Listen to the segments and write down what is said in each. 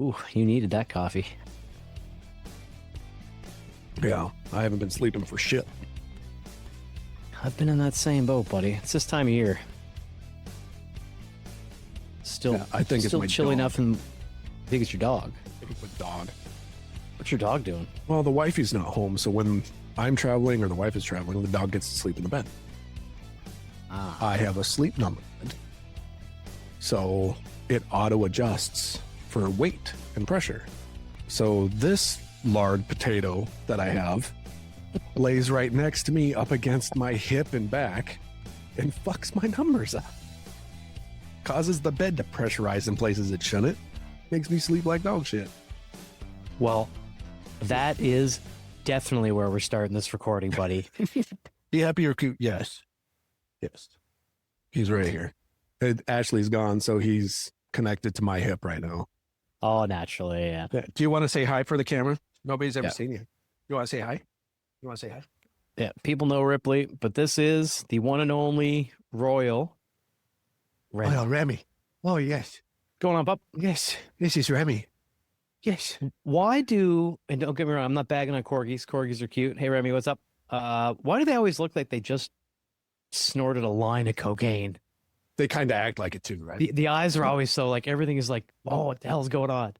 Ooh, you needed that coffee. Yeah, I haven't been sleeping for shit. I've been in that same boat, buddy. It's this time of year. Still, Yeah, I think it's still my chilly dog. enough, and I think it's your dog. With dog. What's your dog doing? Well, the wifey's not home, so when I'm traveling or the wife is traveling, the dog gets to sleep in the bed. I have a sleep number, so it auto adjusts for weight and pressure. So this lard potato that I have lays right next to me up against my hip and back and fucks my numbers up. Causes the bed to pressurize in places it shouldn't. Makes me sleep like dog shit. Well, that is definitely where we're starting this recording, buddy. Be happy or cute? Yes. Yes. He's right here. Ashley's gone, so he's connected to my hip right now. Oh, naturally, yeah. Do you want to say hi for the camera? Nobody's ever Yeah. seen you. You want to say hi? You want to say hi? Yeah, people know Ripley, but this is the one and only Royal Remy. Oh, Remy. Oh, yes. Going on, pup? Yes. This is Remy. Yes. Why do, and don't get me wrong, I'm not bagging on corgis. Corgis are cute. Hey, Remy, what's up? Why do they always look like they just snorted a line of cocaine? They kind of act like it too, right? The eyes are always so like everything is like, oh, what the hell's going on?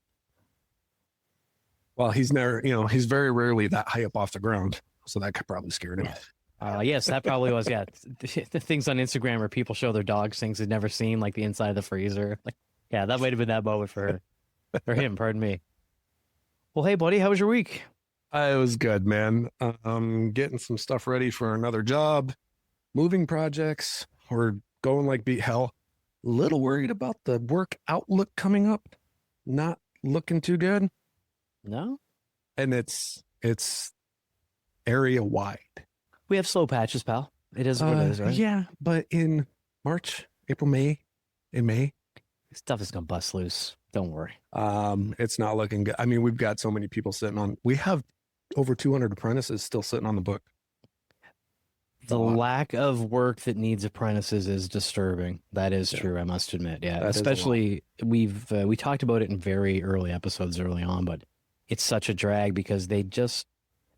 Well, he's never, he's very rarely that high up off the ground. So that could probably scared him. Yes, that probably was. Yeah, the things on Instagram where people show their dogs things they've never seen, like the inside of the freezer. Like, yeah, that might have been that moment for her, or him. Pardon me. Well, hey, buddy, how was your week? It was good, man. Getting some stuff ready for another job, moving projects. We're going like beat hell. A little worried about the work outlook coming up. Not looking too good. No, And it's area wide. we have slow patches, pal. It is what it is, right? Yeah, but in March, April, May, in May, Stuff is gonna bust loose. Don't worry. it's not looking good. I mean, we've got so many people sitting on. We have over 200 apprentices still sitting on the book. The lack of work that needs apprentices is disturbing. That is true, I must admit. Yeah, That is a especially we talked about it in very early episodes early on, but it's such a drag because they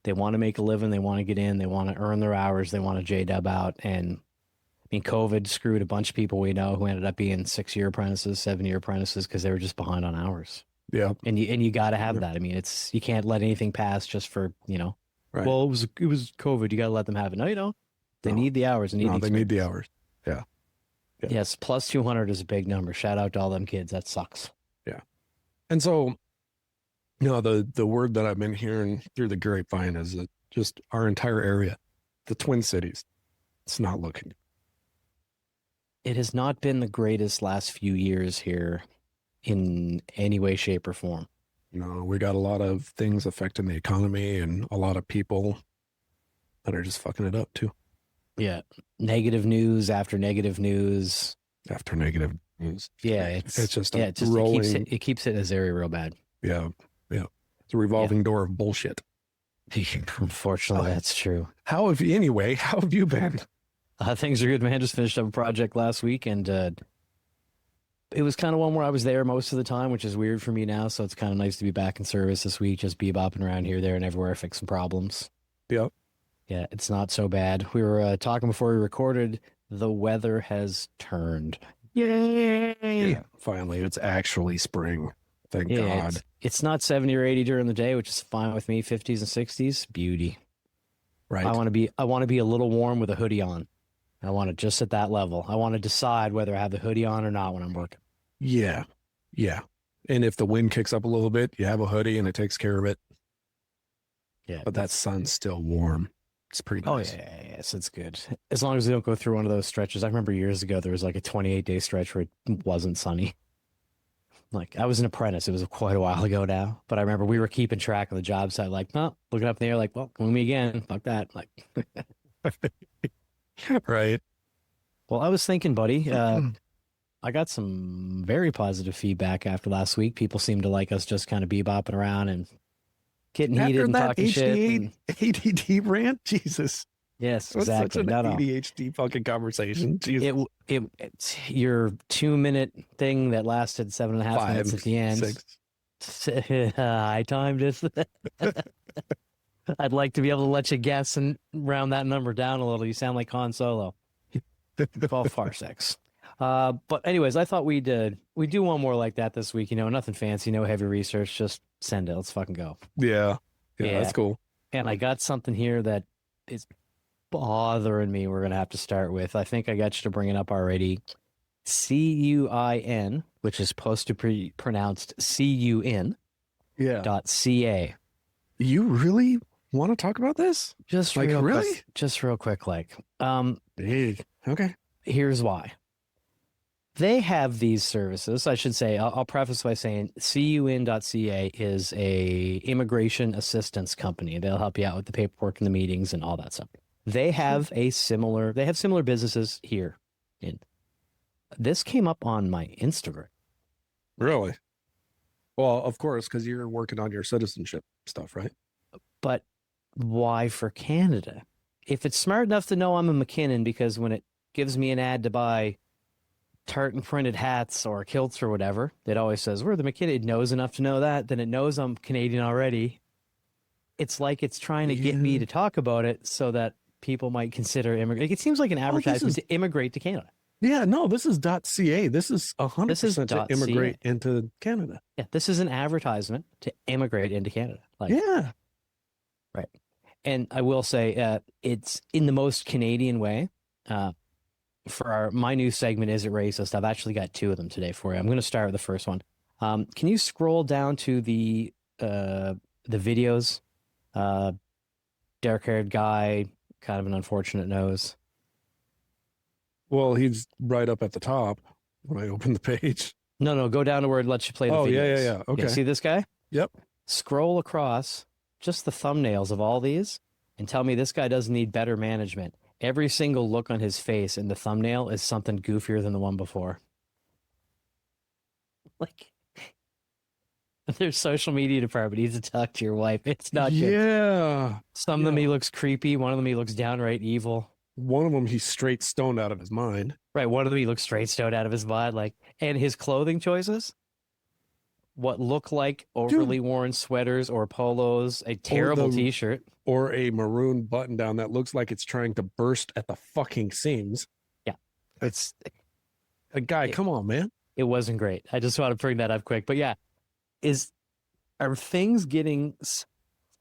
want to make a living, they want to get in, they want to earn their hours, they want to J-dub out, and I mean, COVID screwed a bunch of people we know who ended up being 6-year apprentices, 7-year apprentices because they were just behind on hours. Yeah, And you got to have that. I mean, you can't let anything pass just for right. Well, it was COVID. You got to let them have it. No, you don't. They need the hours. They need the hours. Yeah. Yes, plus 200 is a big number. Shout out to all them kids. That sucks. Yeah. And so, the word that I've been hearing through the grapevine is that just our entire area, the Twin Cities, it's not looking. It has not been the greatest last few years here in any way, shape, or form. We got a lot of things affecting the economy and a lot of people that are just fucking it up too. Yeah. Negative news after negative news. After negative news. Yeah. It's just rolling. It keeps it in this area real bad. Yeah. Yeah. It's a revolving door of bullshit. Unfortunately, that's true. How have you been? Things are good, man. Just finished up a project last week, and it was kind of one where I was there most of the time, which is weird for me now. So it's kind of nice to be back in service this week, just bebopping around here, there, and everywhere, fixing problems. Yep. Yeah, it's not so bad. We were talking before we recorded. The weather has turned. Yay! Yeah, finally, it's actually spring. Thank God. It's not 70 or 80 during the day, which is fine with me. 50s and 60s, beauty. Right. I want to be a little warm with a hoodie on. I want it just at that level. I want to decide whether I have the hoodie on or not when I'm working. Yeah. Yeah. And if the wind kicks up a little bit, you have a hoodie and it takes care of it. Yeah. But that sun's still warm. It's pretty nice. Oh, yeah. Yes, it's good. As long as we don't go through one of those stretches. I remember years ago, there was like a 28-day stretch where it wasn't sunny. Like, I was an apprentice. It was quite a while ago now. But I remember we were keeping track of the job site, like, no, looking up in the air, like, well, me again. Fuck that. Like, right. well, I was thinking, buddy, I got some very positive feedback after last week. People seem to like us just kind of bebopping around and getting heated and talking shit. And, ADD rant? Jesus. yes, What's exactly. such an ADHD fucking conversation? Jesus. It's your 2-minute thing that lasted 7.5 minutes at the end. 6. I timed it. I'd like to be able to let you guess and round that number down a little. You sound like Han Solo. 12 parsecs. But anyways, I thought we'd do one more like that this week. Nothing fancy, no heavy research. Just send it. Let's fucking go. Yeah. Yeah, Yeah. that's cool. And I got something here that is bothering me. We're gonna have to start with. I think I got you to bring it up already. CUIN, which is supposed to be pronounced CUN. Yeah. .ca. You really want to talk about this? Just like real really? quick, just real quick, Big. Okay. here's why. They have these services. I should say, I'll preface by saying CUN.ca is a immigration assistance company. They'll help you out with the paperwork and the meetings and all that stuff. They have similar businesses here. This came up on my Instagram. Really? Well, of course, because you're working on your citizenship stuff, right? But why for Canada? If it's smart enough to know I'm a McKinnon, because when it gives me an ad to buy tartan printed hats or kilts or whatever, it always says, we're the McKinnon. It knows enough to know that, then it knows I'm Canadian already. It's like it's trying to get me to talk about it so that people might consider immigrant. It seems like an advertisement to immigrate to Canada. Yeah, no, this is .ca. This is 100% to immigrate into Canada. Yeah, this is an advertisement to immigrate into Canada. Yeah. Right. And I will say it's in the most Canadian way. For my new segment, Is It Racist? I've actually got two of them today for you. I'm going to start with the first one. Can you scroll down to the videos? Dark-haired guy, kind of an unfortunate nose. Well, he's right up at the top when I open the page. No, go down to where it lets you play the videos. Yeah. Okay. See this guy? Yep. Scroll across just the thumbnails of all these and tell me this guy doesn't need better management. Every single look on his face in the thumbnail is something goofier than the one before. Like, their social media department needs to talk to your wife. It's not good. Yeah. Some of them he looks creepy. One of them he looks downright evil. One of them he's straight stoned out of his mind. Right. One of them he looks straight stoned out of his mind. And his clothing choices, what look like overly worn sweaters or polos, a terrible t-shirt. Or a maroon button down that looks like it's trying to burst at the fucking seams. Yeah. It's a guy. Come on, man. It wasn't great. I just want to bring that up quick. But yeah, are things getting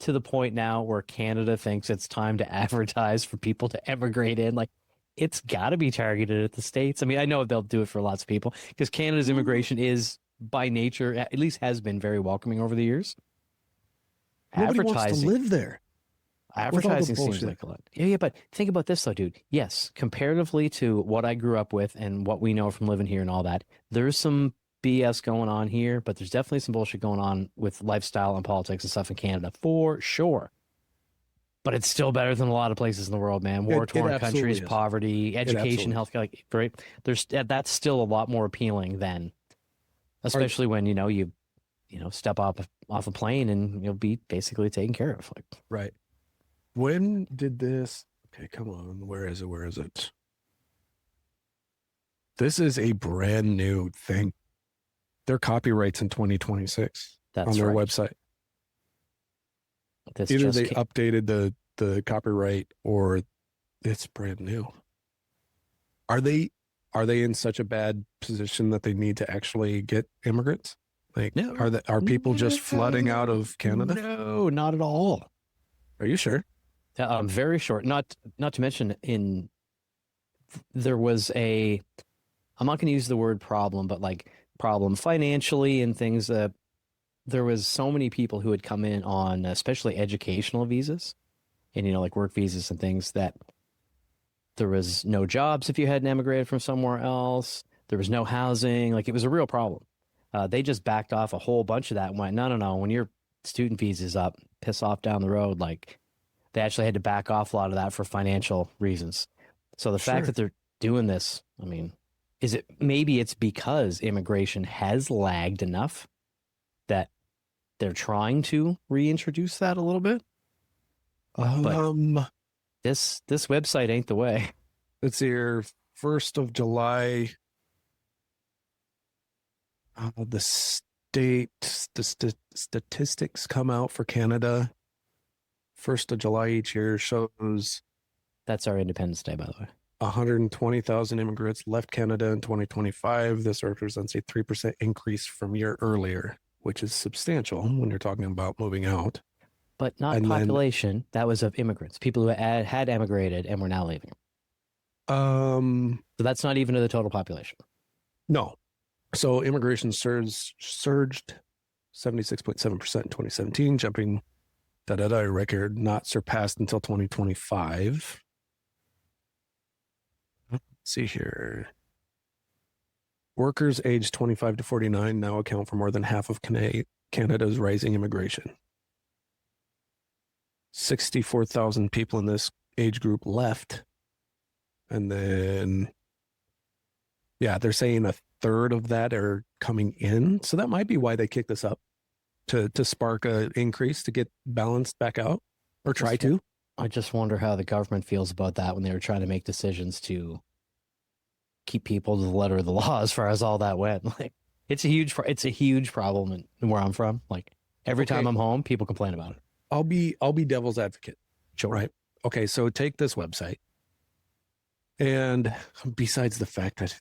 to the point now where Canada thinks it's time to advertise for people to emigrate in? Like, it's got to be targeted at the States. I mean, I know they'll do it for lots of people because Canada's immigration is, by nature, at least has been very welcoming over the years. Nobody wants to live there. Advertising seems like a lot. Yeah, but think about this though, dude. Yes, comparatively to what I grew up with and what we know from living here and all that, there's some BS going on here, but there's definitely some bullshit going on with lifestyle and politics and stuff in Canada for sure. But it's still better than a lot of places in the world, man. War-torn countries, poverty, education, healthcare, right? That's still a lot more appealing than, especially when you step off a plane and you'll be basically taken care of. Right. When did this? Okay, come on. Where is it? This is a brand new thing. Their copyrights in 2026 on their website. Either they updated the copyright or it's brand new. Are they in such a bad position that they need to actually get immigrants? No. Are people just flooding out of Canada? No, not at all. Are you sure? Very short. Not to mention, there was I'm not going to use the word problem, but problem financially and things. There was so many people who had come in on especially educational visas and work visas and things, that there was no jobs if you hadn't emigrated from somewhere else. There was no housing. It was a real problem. They just backed off a whole bunch of that and went, no. When your student visa's up, piss off down the road. They actually had to back off a lot of that for financial reasons. So the fact that they're doing this, I mean, maybe it's because immigration has lagged enough that they're trying to reintroduce that a little bit. But this website ain't the way. It's here 1st of July. date, statistics come out for Canada. 1st of July each year shows That's our Independence Day, by the way. 120,000 immigrants left Canada in 2025. This represents a 3% increase from year earlier, which is substantial when you're talking about moving out. But not And then- population. That was of immigrants, people who had emigrated and were now leaving. So that's not even to the total population. No. So immigration surged 76.7% in 2017, jumping a record not surpassed until 2025. Let's see here. Workers aged 25 to 49 now account for more than half of Canada's rising immigration. 64,000 people in this age group left. And then, yeah, they're saying a third of that are coming in. So that might be why they kicked this up, to spark an increase, to get balanced back out, or try to. I just wonder how the government feels about that when they were trying to make decisions to keep people to the letter of the law as far as all that went. Like, it's a huge problem in where I'm from. Like, every time I'm home, people complain about it. I'll be devil's advocate. Sure. Right. Okay, so take this website. And besides the fact that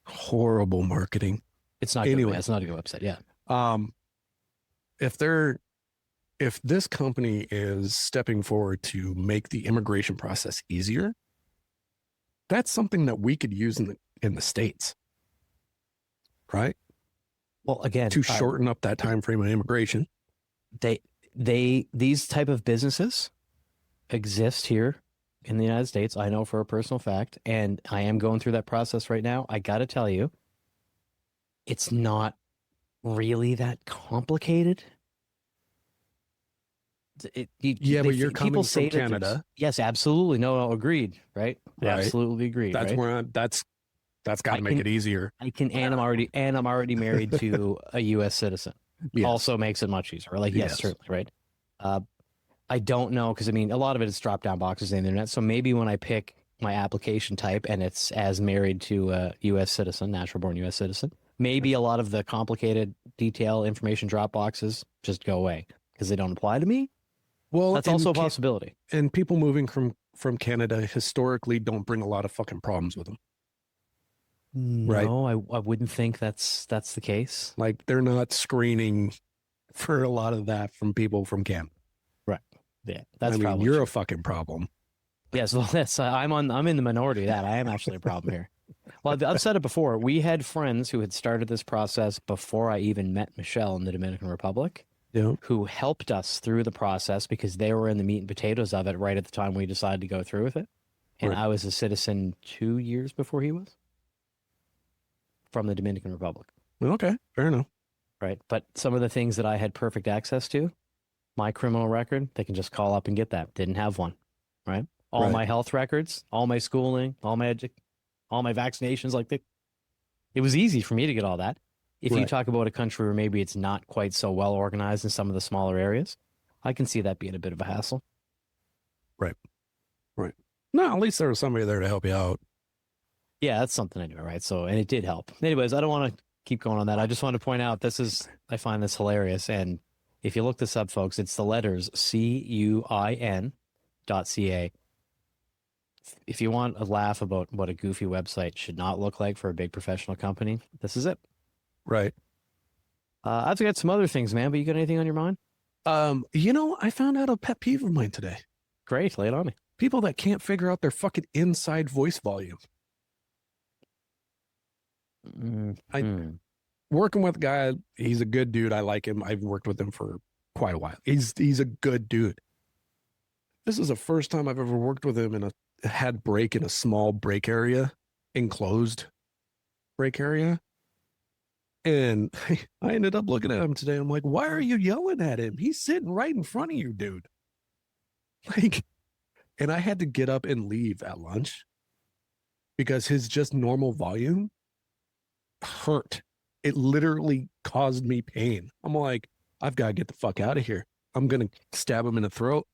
horrible marketing. It's not Anyway. good. It's not a good website. Yeah. If this company is stepping forward to make the immigration process easier, that's something that we could use in the States. Right? Well, again, To shorten up that time frame of immigration. These type of businesses exist here in the United States. I know for a personal fact, and I am going through that process right now. I got to tell you, it's not really that complicated. But you're coming from Canada. Yes, absolutely. No, agreed. Right? Right. Absolutely agreed. That's right? where that's got to make it easier. And I'm already married to a U.S. citizen. Yes. Also makes it much easier. Like, yes, certainly, right? I don't know, because I mean, a lot of it is drop down boxes on the internet. So maybe when I pick my application type and it's as married to a U.S. citizen, natural born U.S. citizen, maybe a lot of the complicated detail information drop boxes just go away because they don't apply to me. Well, That's also a possibility. And people moving from Canada historically don't bring a lot of fucking problems with them. Right. No, I wouldn't think that's the case. Like, they're not screening for a lot of that from people from Canada. Right. Yeah, that's probably you're true. a fucking problem. Yes, well, I'm in the minority of that. I am actually a problem here. Well, I've said it before. We had friends who had started this process before I even met Michelle in the Dominican Republic, who helped us through the process because they were in the meat and potatoes of it right at the time we decided to go through with it. And I was a citizen 2 years before he was from the Dominican Republic. Okay, fair enough. Right. But some of the things that I had perfect access to, my criminal record, they can just call up and get that. Didn't have one. Right. All my health records, all my schooling, all my vaccinations, it was easy for me to get all that. If you talk about a country where maybe it's not quite so well organized in some of the smaller areas, I can see that being a bit of a hassle. Right. No, at least there was somebody there to help you out. Yeah, that's something I do, right? So, and it did help. Anyways, I don't want to keep going on that. I just want to point out I find this hilarious. And if you look this up, folks, it's the letters CUIN.ca. If you want a laugh about what a goofy website should not look like for a big professional company, this is it. Right. I've got some other things, man, but you got anything on your mind? I found out a pet peeve of mine today. Great. Lay it on me. People that can't figure out their fucking inside voice volume. Working with a guy, he's a good dude. I like him. I've worked with him for quite a while. He's a good dude. This is the first time I've ever worked with him in had break in a small break area, enclosed break area. And I ended up looking at him today. I'm like, why are you yelling at him? He's sitting right in front of you, dude. And I had to get up and leave at lunch because his just normal volume hurt. It literally caused me pain. I'm like, I've got to get the fuck out of here. I'm going to stab him in the throat.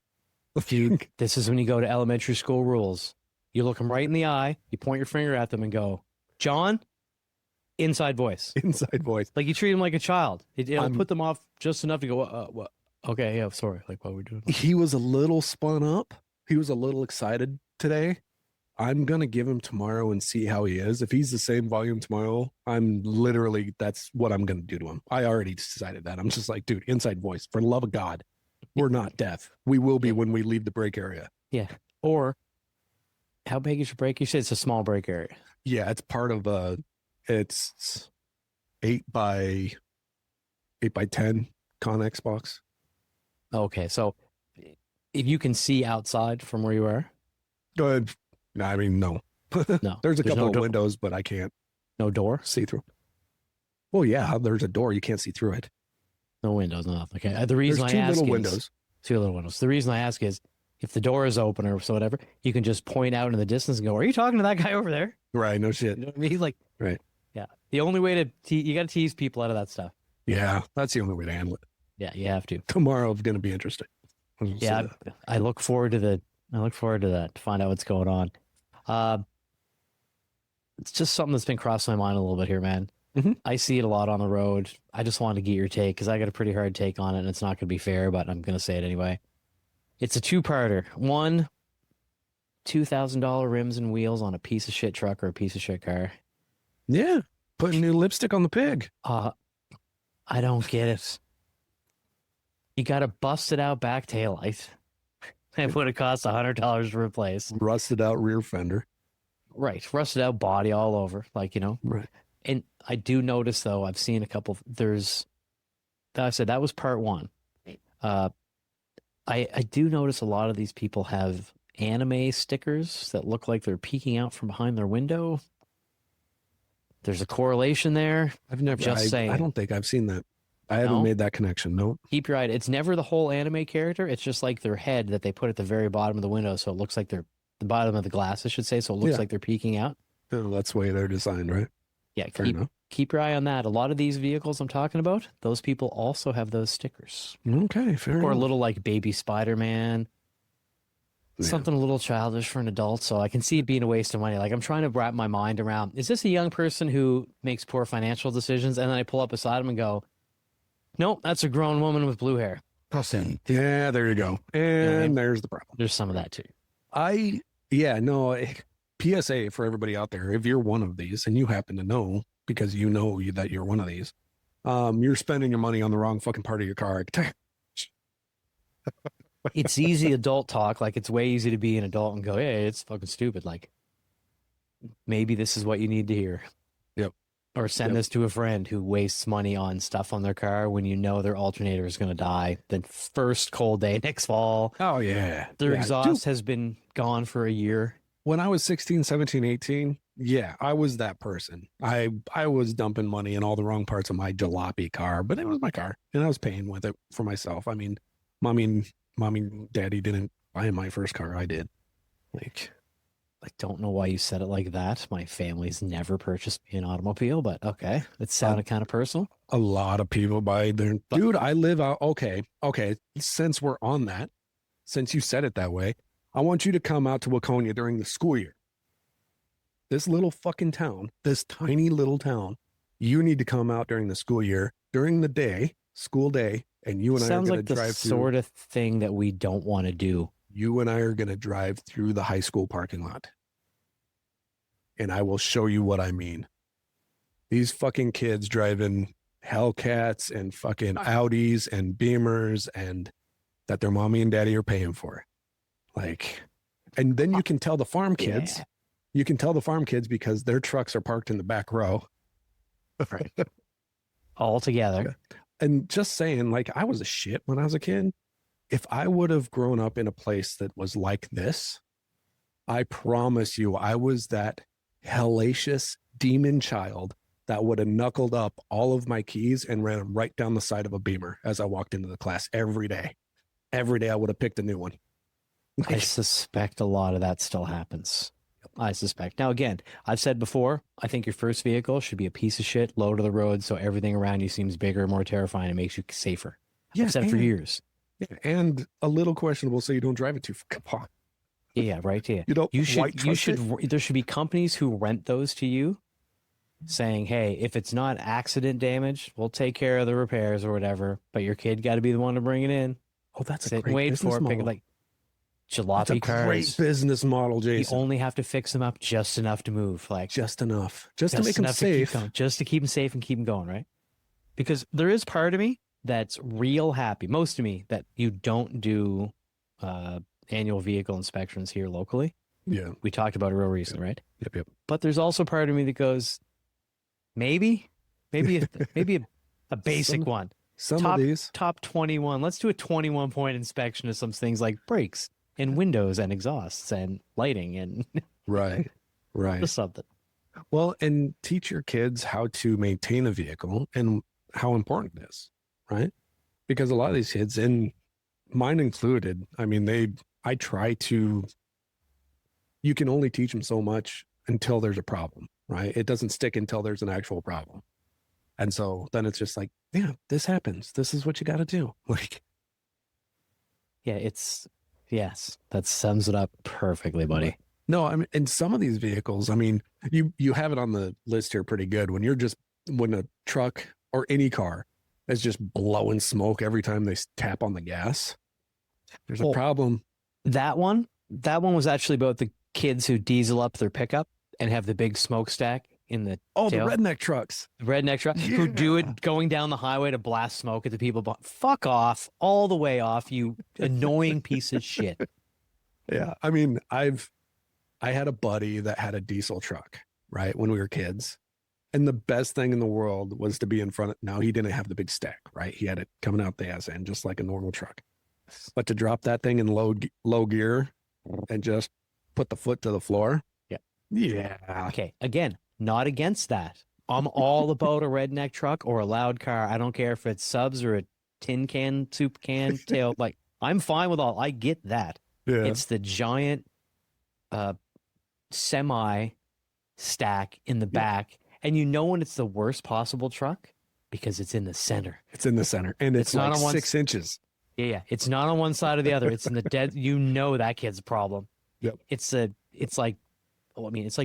Dude, this is when you go to elementary school rules. You look them right in the eye, you point your finger at them and go, John, Inside voice. Inside voice. Like you treat them like a child. It'll I'm- put them off just enough to go, what? Okay, yeah, sorry. Like, what are we doing? He was a little spun up. He was a little excited today. I'm going to give him tomorrow and see how he is. If he's the same volume tomorrow, that's what I'm going to do to him. I already decided that. I'm just like, dude, inside voice, for the love of God, we're not deaf. We will be when we leave the break area. Yeah. Or how big is your break? You said it's a small break area. Yeah, it's part of it's 8 by 10 Connex box. Okay, so if you can see outside from where you are, Good. I mean, no. no. There's a couple no of windows, but I can't no door, see through. Well, yeah, there's a door. You can't see through it. no windows, no nothing. Okay. The reason There's I two ask little is windows. two little windows. The reason I ask is if the door is open or so whatever, you can just point out in the distance and go, "Are you talking to that guy over there?" Right. No shit. You know what I mean? Like, Right. Yeah. The only way to you got to tease people out of that stuff. Yeah, that's the only way to handle it. Yeah, you have to. Tomorrow is going to be interesting. Yeah, I look forward to that. To find out what's going on. It's just something that's been crossing my mind a little bit here, man. Mhm. I see it a lot on the road. I just wanted to get your take because I got a pretty hard take on it, and it's not going to be fair, but I'm going to say it anyway. It's a two-parter. One, $2,000 rims and wheels on a piece of shit truck or a piece of shit car. Yeah, putting new lipstick on the pig. I don't get it. You got a busted out back taillight. It would have cost $100 to replace. Rusted out rear fender. Right. Rusted out body all over. Like, Right. And I do notice, though, I've seen a couple. I said that was part one. I do notice a lot of these people have anime stickers that look like they're peeking out from behind their window. There's a correlation there. I've never. Just saying. I don't think I've seen that. I haven't made that connection. No. Keep your eye. It's never the whole anime character. It's just like their head that they put at the very bottom of the window, so it looks like they're the bottom of the glass, I should say. So it looks like they're peeking out. That's the way they're designed, right? Yeah, Fair enough. keep your eye on that. A lot of these vehicles I'm talking about, those people also have those stickers. Okay, fair Or a enough. little like baby Spider-Man. Yeah. Something a little childish for an adult, so I can see it being a waste of money. Like I'm trying to wrap my mind around, is this a young person who makes poor financial decisions? And then I pull up beside him and go, nope, that's a grown woman with blue hair. Yeah, there you go. And there's the problem. There's some of that too. PSA for everybody out there, if you're one of these and you happen to know because you know that you're one of these, you're spending your money on the wrong fucking part of your car. It's easy adult talk. Like it's way easy to be an adult and go, hey, it's fucking stupid. Like maybe this is what you need to hear. Yep. Or send this to a friend who wastes money on stuff on their car when you know their alternator is going to die the first cold day next fall. Oh, yeah. Their Yeah. exhaust Dude, has been gone for a year. when I was 16, 17, 18, yeah, I was that person. I was dumping money in all the wrong parts of my jalopy car, but it was my car and I was paying with it for myself. I mean, mommy and daddy didn't buy my first car. I did. Like, I don't know why you said it like that. My family's never purchased me an automobile, but okay. It sounded kind of personal. a lot of people buy their dude. I live out. Okay. Since we're on that, since you said it that way, I want you to come out to Waconia during the school year. This little fucking town, this tiny little town, you need to come out during the school year, during the day, school day, and you and I are Sounds going like to the drive through. sort of thing that we don't want to do. You and I are going to drive through the high school parking lot. And I will show you what I mean. These fucking kids driving Hellcats and fucking Audis and Beamers and that their mommy and daddy are paying for. Like, and then you can tell the farm kids, you can tell the farm kids because their trucks are parked in the back row. Right. All together. And just saying, like, I was a shit when I was a kid. If I would have grown up in a place that was like this, I promise you, I was that hellacious demon child that would have knuckled up all of my keys and ran them right down the side of a Beamer as I walked into the class every day. Every day I would have picked a new one. I suspect a lot of that still happens. I suspect. Now, again, I've said before, I think your first vehicle should be a piece of shit, low to the road, so everything around you seems bigger, more terrifying, and makes you safer. I've said it for years. Yeah, and a little questionable, so you don't drive it too far. Yeah, right. Yeah. You don't. There should be companies who rent those to you saying, hey, if it's not accident damage, we'll take care of the repairs or whatever, but your kid got to be the one to bring it in. Oh, that's a Sit and great wait business for it. Pick it model. like That's a jalopy great cars. business model, You Jason. only have to fix them up just enough to move, like Just enough. Just to make them enough to keep safe. going, just to keep them safe and keep them going, right? Because there is part of me that's real happy, most of me, that you don't do annual vehicle inspections here locally. Yeah. We talked about it real recently, right? Yep. But there's also part of me that goes, maybe a basic one. Some of these. Top 21. Let's do a 21 point inspection of some things like brakes and windows and exhausts and lighting and Right. just something. Well, and teach your kids how to maintain a vehicle and how important it is, right? Because a lot of these kids, and mine included, I mean, I try to, you can only teach them so much until there's a problem, right? It doesn't stick until there's an actual problem. And so then it's just like, yeah, this happens. This is what you got to do. Like, Yeah, yes, that sums it up perfectly, buddy. no, I mean, in some of these vehicles, I mean, you have it on the list here pretty good. When a truck or any car is just blowing smoke every time they tap on the gas, there's a problem. That one was actually about the kids who diesel up their pickup and have the big smokestack in the Oh, tail. the redneck trucks. Redneck truck who do it going down the highway to blast smoke at the people. Fuck off, all the way off, you annoying piece of shit. Yeah. I mean, I had a buddy that had a diesel truck, right? When we were kids. And the best thing in the world was to be in front of, now he didn't have the big stack, right? He had it coming out the ass end, just like a normal truck. But to drop that thing in low gear and just put the foot to the floor. Yeah. Yeah. Okay, again, not against that. I'm all about a redneck truck or a loud car. I don't care if it's subs or a tin can, soup can, tail. Like, I'm fine with all. I get that. Yeah. It's the giant semi stack in the back. And you know when it's the worst possible truck? Because it's in the center. It's in the center. And it's not like on one 6 inches. Yeah. It's not on one side or the other. It's in the dead. You know that kid's a problem. Yep. It's like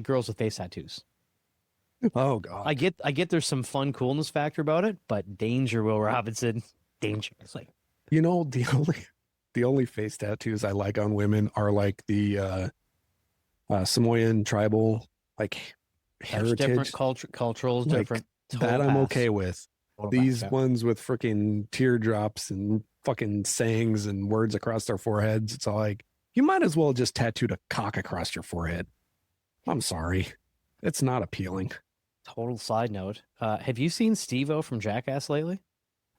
girls with face tattoos. Oh God. I get there's some fun coolness factor about it, but danger, Will Robinson, danger. It's like, You know, the only face tattoos I like on women are like the Samoan tribal, like that's heritage. different cultural, Like, different. that I'm okay with. Total These pass. ones with freaking teardrops and fucking sayings and words across their foreheads. It's all like, you might as well just tattooed a cock across your forehead. I'm sorry. It's not appealing. Total side note. Have you seen Steve-O from Jackass lately?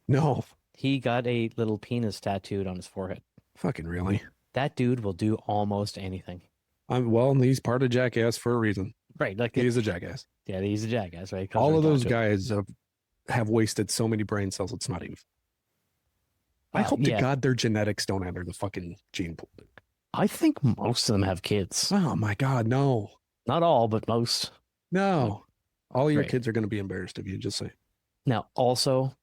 No. He got a little penis tattooed on his forehead. Fucking really. That dude will do almost anything. Well, he's part of Jackass for a reason. Right. Like, He is a jackass. yeah, he's a jackass, right? All of those guys have wasted so many brain cells. It's not even. I hope to yeah. God their genetics don't enter the fucking gene pool. I think most of them have kids. Oh my God, no. Not all, but most. No. All your Right. kids are going to be embarrassed of you, just say. Now, also,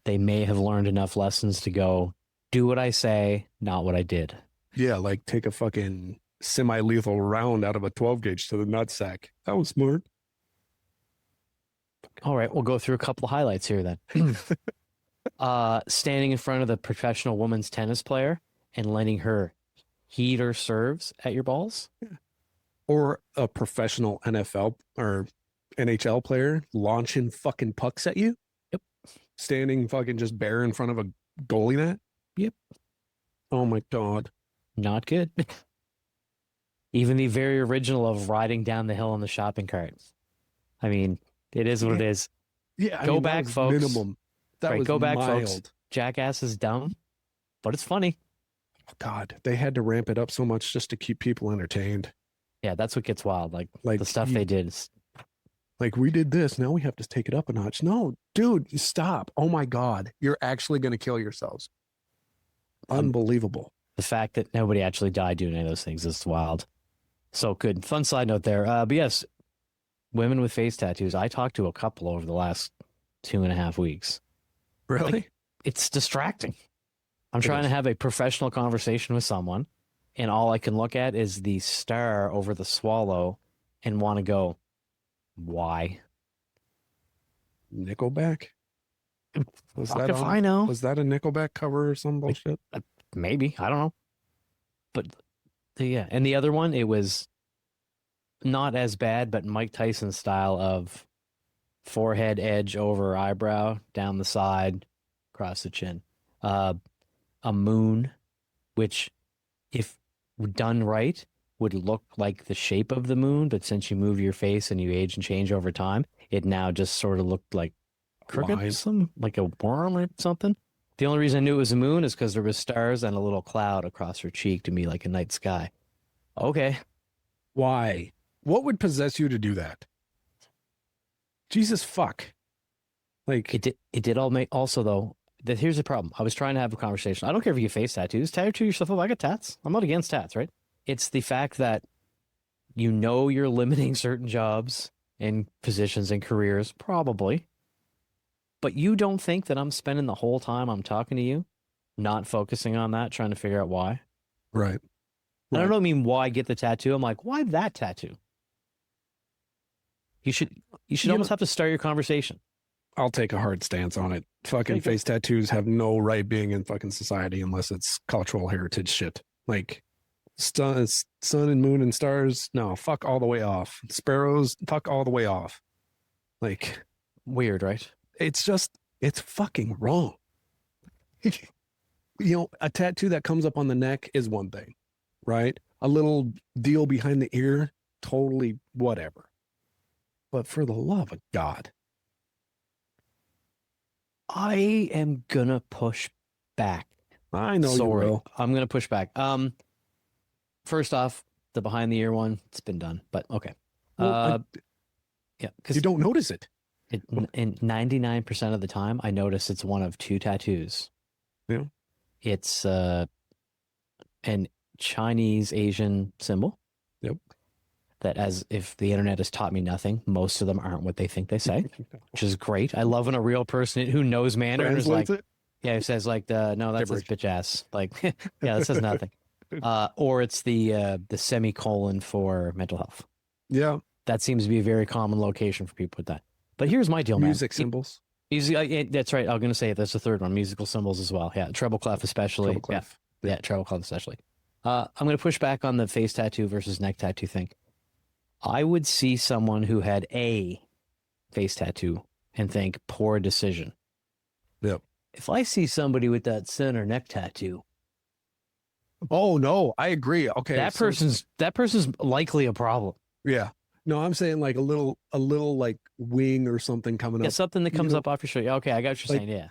they may have learned enough lessons to go, do what I say, not what I did. Yeah, like take a fucking semi-lethal round out of a 12 gauge to the nutsack. That was smart. All right, we'll go through a couple of highlights here then. Standing in front of the professional women's tennis player and letting her heat her serves at your balls. Or a professional NFL or NHL player launching fucking pucks at you. Yep. Standing fucking just bare in front of a goalie net. Yep. Oh my God. Not good. Even the very original of riding down the hill on the shopping cart. I mean, it is what it is. Yeah. Go back, folks. Minimum. That Right, was go back, mild. folks. Jackass is dumb, but it's funny. God, they had to ramp it up so much just to keep people entertained. Yeah, that's what gets wild. Like Like the stuff you- they did is Like, we did this. Now we have to take it up a notch. No, dude, stop. Oh my God. You're actually going to kill yourselves. Unbelievable. the fact that nobody actually died doing any of those things is wild. So good. Fun side note there. But yes, women with face tattoos. I talked to a couple over the last 2.5 weeks. Really? Like, it's distracting. I'm It trying is. to have a professional conversation with someone, and all I can look at is the star over the swallow and want to go, why? Nickelback? Was Fuck that if on? I know. Was that a Nickelback cover or some bullshit? Maybe. I don't know. But yeah. And the other one, it was not as bad, but Mike Tyson style of forehead edge over eyebrow, down the side, across the chin. A moon, which, if done right, would look like the shape of the moon, but since you move your face and you age and change over time, it now just sort of looked like crooked, Line. like a worm or something. The only reason I knew it was a moon is because there was stars and a little cloud across her cheek to me, like a night sky. Okay. Why? What would possess you to do that? Jesus fuck. Like, It did all make, also though, that here's the problem. I was trying to have a conversation. I don't care if you get face tattoos. Tattoo yourself up. I got tats. I'm not against tats, right? It's the fact that you know you're limiting certain jobs and positions and careers, probably. But you don't think that I'm spending the whole time I'm talking to you not focusing on that, trying to figure out why? right. And I Right. don't mean why get the tattoo. I'm like, why that tattoo? You should almost have to start your conversation. I'll take a hard stance on it. Fucking Take it. face tattoos have no right being in fucking society unless it's cultural heritage shit. Like sun and moon and stars, no, fuck all the way off. Sparrows, fuck all the way off. Like, Weird, right? it's fucking wrong. A tattoo that comes up on the neck is one thing, right? A little deal behind the ear, totally whatever. But for the love of God, I am gonna push back. I know you Sorry. will. I'm gonna push back. First off, the behind the ear one, it's been done, but okay. Well, Yeah, because you don't notice it. in 99% of the time, I notice it's one of two tattoos. Yeah. It's an Chinese Asian symbol. Yep. That, as if the internet has taught me nothing, most of them aren't what they think they say, which is great. I love when a real person who knows Mandarin is like, Translates it. yeah, who says like, no, that says bitch ass. Like, yeah, that says nothing. Or it's the semicolon for mental health. Yeah. That seems to be a very common location for people with that. But here's my deal, man. Music symbols. That's right. I was going to say that's the third one. Musical symbols as well. Yeah, treble clef especially. Treble clef. Yeah, treble clef especially. I'm going to push back on the face tattoo versus neck tattoo thing. I would see someone who had a face tattoo and think poor decision. Yep. If I see somebody with that center neck tattoo, Oh no, I agree. Okay. that so- person's likely a problem. Yeah. No, I'm saying like a little like wing or something coming Yeah, up. something that comes know, up off your shoulder. Yeah, okay, I got what you're like- saying.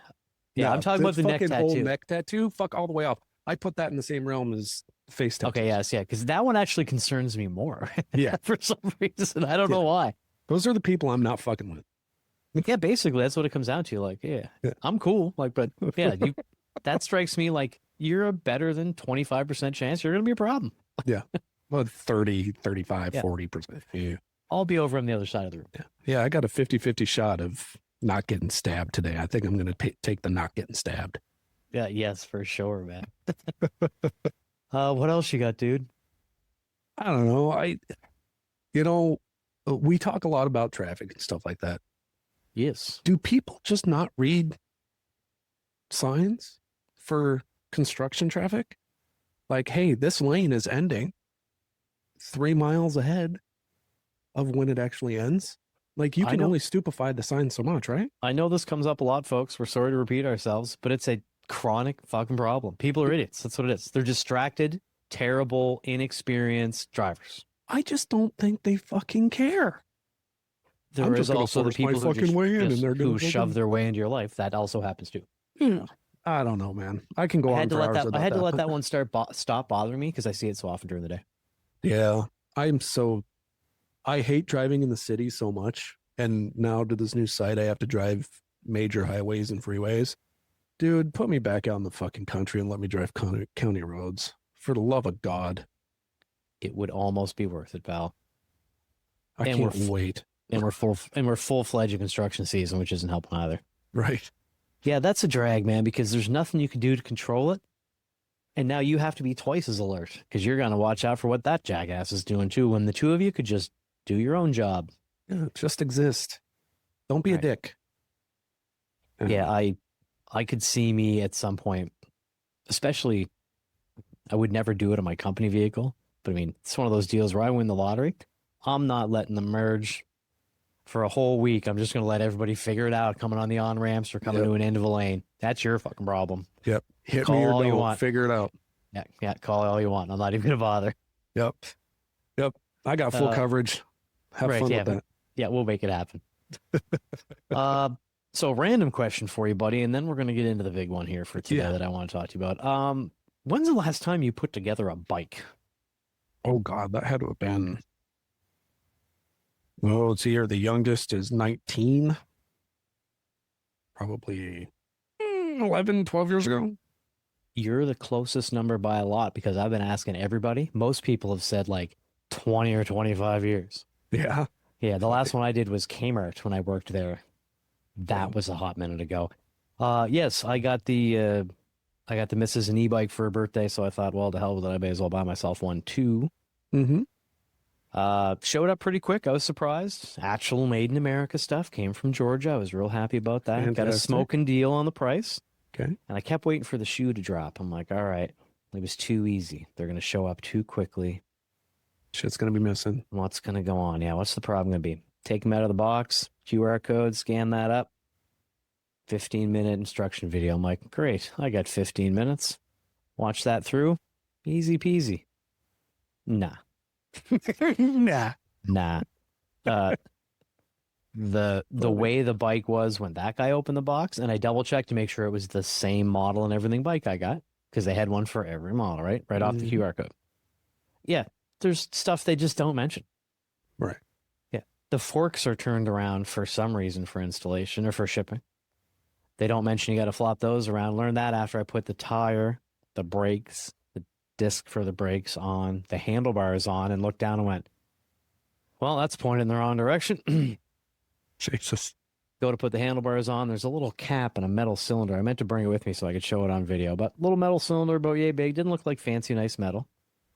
Yeah, I'm talking about this the neck fucking whole tattoo. neck tattoo. Fuck all the way off. I put that in the same realm as face tattoo. Okay, yes, yeah, because that one actually concerns me more. Yeah. For some reason, I don't know why. Those are the people I'm not fucking with. Yeah, basically, that's what it comes down to. Like, yeah. I'm cool. Like, but yeah, that strikes me like you're a better than 25% chance you're going to be a problem. Well, 30, 35, Yeah. 40%. Yeah. I'll be over on the other side of the room. Yeah, I got a 50-50 shot of not getting stabbed today. I think I'm going to take the not getting stabbed. Yeah, yes, for sure, man. What else you got, dude? I don't know. We talk a lot about traffic and stuff like that. Yes. Do people just not read signs for construction traffic? Like, hey, this lane is ending 3 miles ahead of when it actually ends. Like, you I can know. only stupefy the sign so much, right? I know this comes up a lot, folks. We're sorry to repeat ourselves, but it's a chronic fucking problem. People are idiots. That's what it is. They're distracted, terrible, inexperienced drivers. I just don't think they fucking care. There I'm is just gonna also the force my people who, fucking just, way in yes, and they're gonna who shove fucking- their way into your life. That also happens too. Yeah. I don't know, man. I can go I on had to for let hours that. about I had to that. let that one stop bothering me because I see it so often during the day. Yeah, I hate driving in the city so much. And now to this new site, I have to drive major highways and freeways. Dude, put me back out in the fucking country and let me drive county roads. For the love of God. It would almost be worth it, pal. I And can't we're wait. And we're full-fledged in construction season, which isn't helping either. Right. Yeah, that's a drag, man, because there's nothing you can do to control it. And now you have to be twice as alert because you're going to watch out for what that jackass is doing too, when the two of you could just do your own job. Yeah, just exist. Don't be Right. a dick. Yeah, I could see me at some point, especially I would never do it on my company vehicle, but I mean, it's one of those deals where I win the lottery. I'm not letting them merge for a whole week. I'm just going to let everybody figure it out coming on the on ramps or coming to an end of a lane. That's your fucking problem. Yep. Hit Call me or all you don't. want. Figure it out. Yeah, call all you want. I'm not even going to bother. Yep. I got full coverage. Have fun with that. Yeah, we'll make it happen. So random question for you, buddy, and then we're going to get into the big one here for today that I want to talk to you about. When's the last time you put together a bike? Oh, God, that had to have been... Oh, let's see here. The youngest is 19. Probably 11, 12 years ago. You're the closest number by a lot because I've been asking everybody. Most people have said like 20 or 25 years. Yeah. Yeah, the last one I did was Kmart when I worked there. That was a hot minute ago. Yes, I got the missus an e-bike for her birthday, so I thought, well, to hell with it, I may as well buy myself one too. Mm-hmm. Showed up pretty quick. I was surprised. Actual made in America stuff came from Georgia. I was real happy about that. Fantastic. Got a smoking deal on the price. Okay. And I kept waiting for the shoe to drop. I'm like, all right, it was too easy. They're going to show up too quickly. Shit's going to be missing. What's going to go on? Yeah, what's the problem going to be? Take them out of the box, QR code, scan that up. 15-minute instruction video. I'm like, great, I got 15 minutes. Watch that through. Easy peasy. Nah. Nah. The way the bike was when that guy opened the box, and I double checked to make sure it was the same model and everything bike I got, because they had one for every model, right off the QR code. Yeah, there's stuff they just don't mention. Right. Yeah, the forks are turned around for some reason for installation or for shipping. They don't mention you got to flop those around. Learned that after I put the tire, the brakes, the disc for the brakes on, the handlebars on, and looked down and went, well, that's pointed in the wrong direction. Jesus. Go to put the handlebars on. There's a little cap and a metal cylinder. I meant to bring it with me so I could show it on video, but little metal cylinder, about yay big. Didn't look like fancy, nice metal.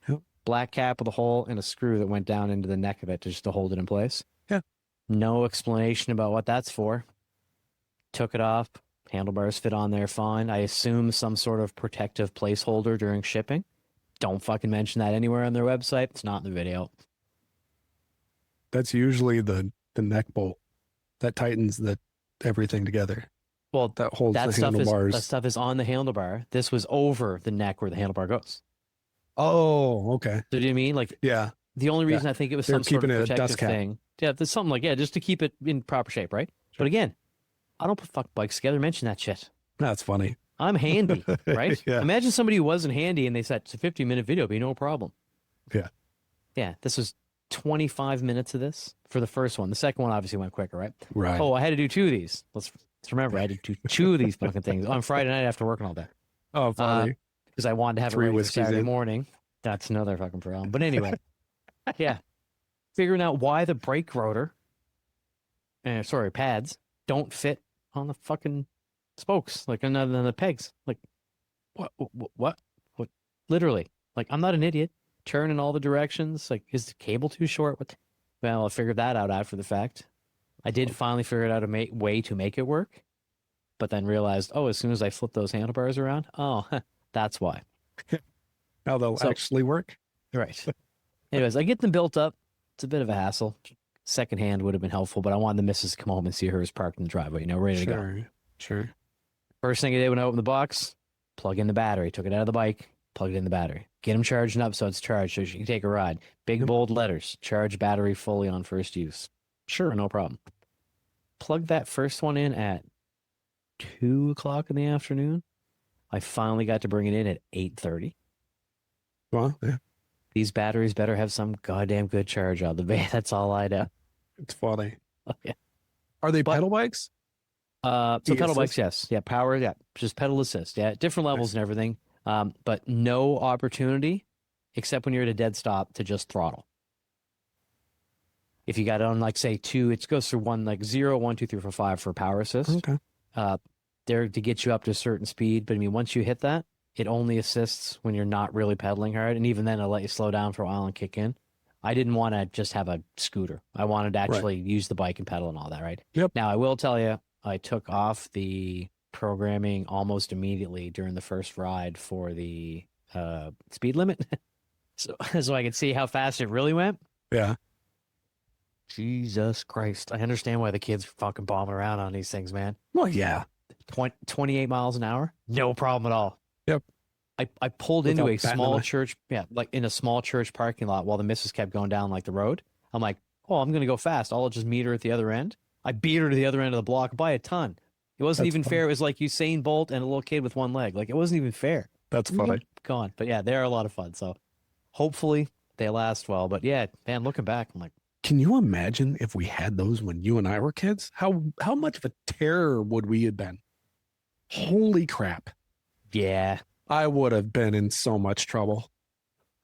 Yep. Black cap with a hole and a screw that went down into the neck of it just to hold it in place. Yeah. No explanation about what that's for. Took it off. Handlebars fit on there fine. I assume some sort of protective placeholder during shipping. Don't fucking mention that anywhere on their website. It's not in the video. That's usually the neck bolt that tightens everything together. Well, that holds that the stuff handlebars. That stuff is on the handlebar. This was over the neck where the handlebar goes. Oh, okay. So do you mean like? Yeah. The only reason I think it was They're some sort of keeping it a protective dust cap. thing. Yeah, there's something like just to keep it in proper shape, right? Sure. But again, I don't put fuck bikes together. Mention that shit. That's funny. I'm handy, right? Yeah. Imagine somebody who wasn't handy and they said it's a 15-minute video, be no problem. Yeah. Yeah. This was 25 minutes of this for the first one. The second one obviously went quicker, right? Right. Oh, I had to do 2 of these. Let's remember, I had to do 2 of these fucking things on Friday night after working all day. Oh, funny. Because I wanted to have 3 it ready for whiskeys Saturday in. morning. That's another fucking problem. But anyway, yeah. Figuring out why the brake rotor, pads, don't fit on the fucking spokes, like on the pegs. Like, what? Literally. Like, I'm not an idiot. Turn in all the directions. Like, is the cable too short? Well, I figured that out after the fact. I did finally figure out a way to make it work, but then realized, as soon as I flip those handlebars around, that's why. Now they'll actually work? Right. Anyways, I get them built up. It's a bit of a hassle. Secondhand would have been helpful, but I wanted the missus to come home and see hers parked in the driveway, ready to go. Sure. First thing I did when I opened the box, plug in the battery. Took it out of the bike, plugged it in the battery. Get them charging up so it's charged so you can take a ride. Big, bold letters. Charge battery fully on first use. Sure, no problem. Plug that first one in at 2 o'clock in the afternoon. I finally got to bring it in at 8:30. Well, yeah. These batteries better have some goddamn good charge on the bay. That's all I know. It's funny. Oh, yeah. Are they pedal bikes? So pedal bikes, yes. Yeah, power, yeah. Just pedal assist. Yeah, different levels and everything. But no opportunity, except when you're at a dead stop, to just throttle. If you got it on, like, say, 2, it goes through 1, like 0, 1, 2, 3, 4, 5 for power assist. Okay. There to get you up to a certain speed. But I mean, once you hit that, it only assists when you're not really pedaling hard. And even then, it'll let you slow down for a while and kick in. I didn't want to just have a scooter. I wanted to actually use the bike and pedal and all that, right? Yep. Now, I will tell you, I took off the programming almost immediately during the first ride for the speed limit, so I could see how fast it really went. Yeah. Jesus Christ. I understand why the kids fucking bombing around on these things, man. Well, yeah. 28 miles an hour? No problem at all. Yep. I pulled Without into a batting small an eye. church, yeah, like in a small church parking lot while the missus kept going down like the road. I'm like, oh, I'm going to go fast. I'll just meet her at the other end. I beat her to the other end of the block by a ton. It wasn't That's even funny. fair. It was like Usain Bolt and a little kid with one leg. Like, it wasn't even fair. That's funny. Gone. But yeah, they're a lot of fun. So hopefully they last well. But yeah, man, looking back, I'm like, Can you imagine if we had those when you and I were kids? How much of a terror would we have been? Holy crap. yeah. I would have been in so much trouble.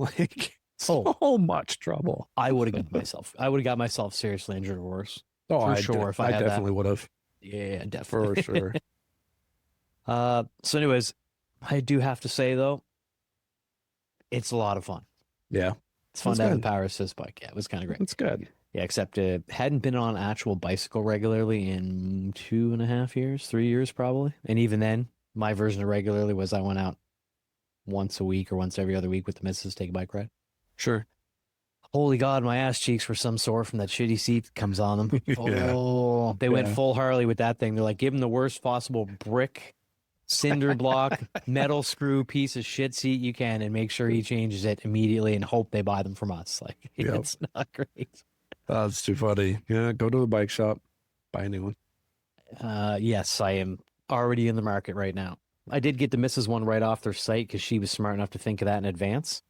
Like so much trouble. I would have got myself seriously injured or worse. Oh, For sure, if I had that. definitely would have. Yeah, definitely. For sure. So anyways, I do have to say though, it's a lot of fun. Yeah. It's fun That's to have good. the power assist bike. Yeah, it was kind of great. It's good. Yeah, except hadn't been on an actual bicycle regularly in 2.5 years, 3 years probably. And even then, my version of regularly was I went out once a week or once every other week with the missus to take a bike ride. Sure. Holy God, my ass cheeks were some sore from that shitty seat that comes on them. Yeah. Oh, they went Yeah. full Harley with that thing. They're like, give them the worst possible brick, cinder block, metal screw piece of shit seat you can and make sure he changes it immediately and hope they buy them from us. Like, Yep. it's not great. That's too funny. Yeah. Go to the bike shop, buy a new one. Yes, I am already in the market right now. I did get the missus one right off their site because she was smart enough to think of that in advance.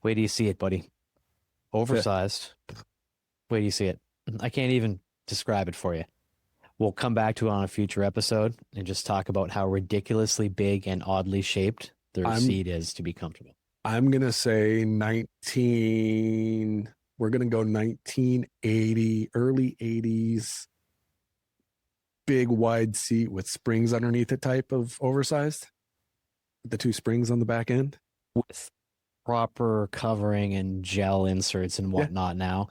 Wait till you see it, buddy. Oversized. Wait till you see it. I can't even describe it for you. We'll come back to it on a future episode and just talk about how ridiculously big and oddly shaped their seat is to be comfortable. I'm going to say 19. We're going to go 1980, early 80s. Big wide seat with springs underneath it type of oversized. The two springs on the back end. With proper covering and gel inserts and whatnot now.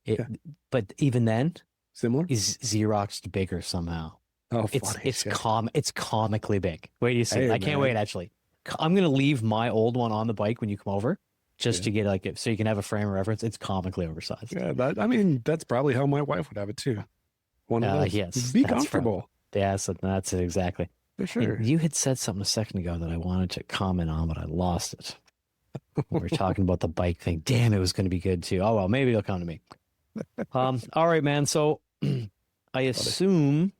Yeah. But even then, Similar. is Xeroxed bigger somehow. Oh, It's funny it's shit. it's comically big. Wait, you see? Hey, I can't man. wait. Actually, I'm gonna leave my old one on the bike when you come over, just Yeah. to get like so you can have a frame of reference. It's comically oversized. Yeah, that's probably how my wife would have it too. One of those. Yes, Be that's comfortable. Yes, that's it exactly. For And sure. you had said something a second ago that I wanted to comment on, but I lost it. We were talking about the bike thing. Damn, it was going to be good too. Oh well, maybe it'll come to me. All right, man. So I assume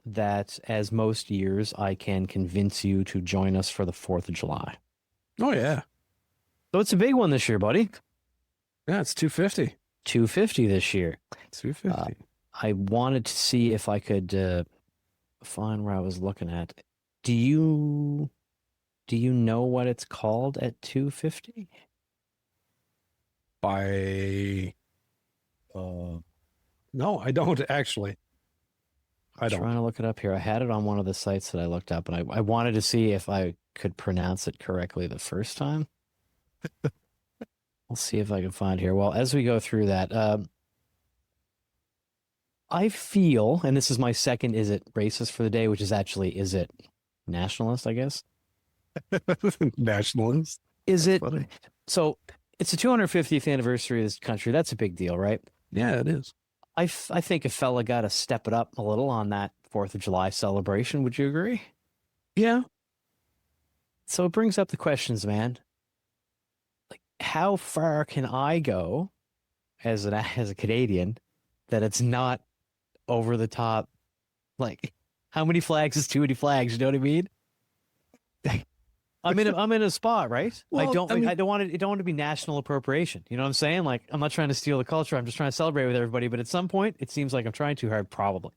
that as most years, I can convince you to join us for the 4th of July. Oh yeah. So it's a big one this year, buddy. Yeah, it's 250. 250 this year. 250. I wanted to see if I could find where I was looking at. Do you know what it's called at 250? By no, I don't actually. I I'm don't. trying to look it up here. I had it on one of the sites that I looked up, and I wanted to see if I could pronounce it correctly the first time. I'll see if I can find here. Well, as we go through that, I feel, and this is my second is it racist for the day, which is actually is it nationalist, I guess. Nationalist. Is it Funny. so it's the 250th anniversary of this country. That's a big deal, right? Yeah, it is. I think a fella got to step it up a little on that 4th of July celebration. Would you agree? Yeah. So it brings up the questions, man. Like, how far can I go as a Canadian that it's not over the top? Like, how many flags is too many flags? You know what I mean? I'm in a spot, right? Well, I don't I want it to be national appropriation. You know what I'm saying? Like, I'm not trying to steal the culture. I'm just trying to celebrate with everybody. But at some point, it seems like I'm trying too hard. Probably.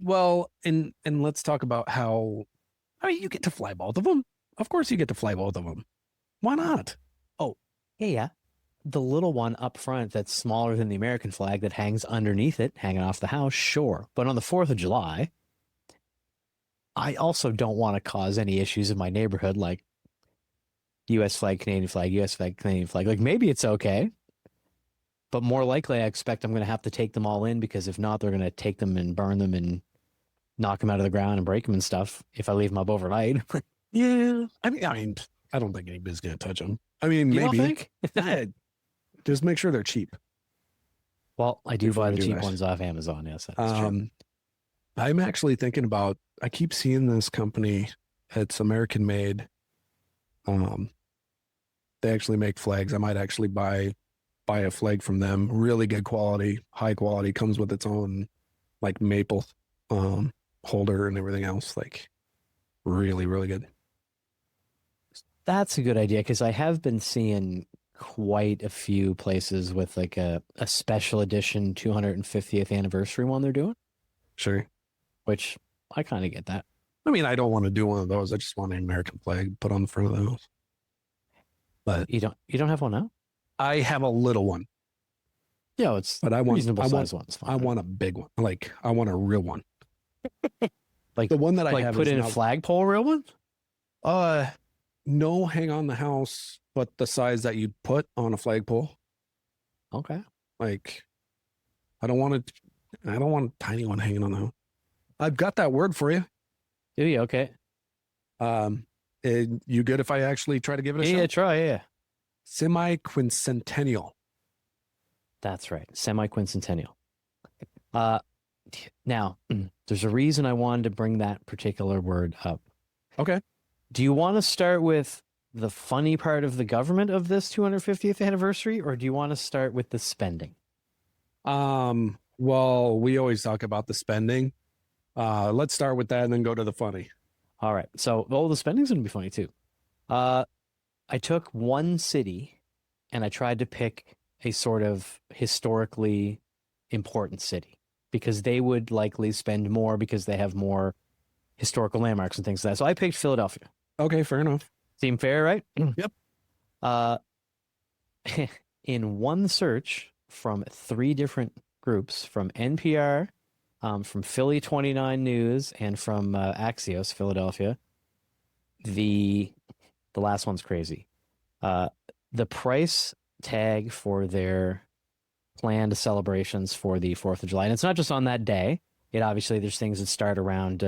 Well, and let's talk about how. I mean, you get to fly both of them. Of course, you get to fly both of them. Why not? Yeah. The little one up front that's smaller than the American flag that hangs underneath it, hanging off the house, sure. But on the 4th of July, I also don't want to cause any issues in my neighborhood, like U.S. flag, Canadian flag, U.S. flag, Canadian flag. Like, maybe it's okay. But more likely, I expect I'm going to have to take them all in because if not, they're going to take them and burn them and knock them out of the ground and break them and stuff if I leave them up overnight. Yeah. I mean, I don't think anybody's going to touch them. I mean, You maybe. don't think? Just make sure they're cheap. Well, I do Before buy we the do cheap that. ones off Amazon. Yes, that's true. I'm actually thinking about, I keep seeing this company. It's American made. They actually make flags. I might actually buy a flag from them. Really good quality, high quality, comes with its own like maple holder and everything else. Like really, really good. That's a good idea because I have been seeing quite a few places with like a special edition 250th anniversary one they're doing, Sure. which I kind of get that. I mean, I don't want to do one of those. I just want an American flag put on the front of the house. But You don't have one now? I have a little one, Yeah, it's but I want reasonable size ones. I want a big one. Like I want a real one. like The one that I like have put is in a not, flagpole real one. no hang on the house, but the size that you'd put on a flagpole. Okay. Like I don't want a tiny one hanging on the house. I've got that word for you. Do you? Okay. You good if I actually try to give it a Yeah, shot? try. Yeah. Semi-quincentennial. That's right. Semi-quincentennial. Now, there's a reason I wanted to bring that particular word up. Okay. Do you want to start with the funny part of the government of this 250th anniversary, or do you want to start with the spending? Well, we always talk about the spending. Let's start with that and then go to the funny. All right. So, the spending's going to be funny too. I took one city and I tried to pick a sort of historically important city because they would likely spend more because they have more historical landmarks and things like that. So I picked Philadelphia. Okay, fair enough. Seem fair, right? Yep. In one search from 3 different groups, from NPR, from Philly 29 News, and from Axios, Philadelphia, the last one's crazy. The price tag for their planned celebrations for the 4th of July, and it's not just on that day. It obviously, there's things that start around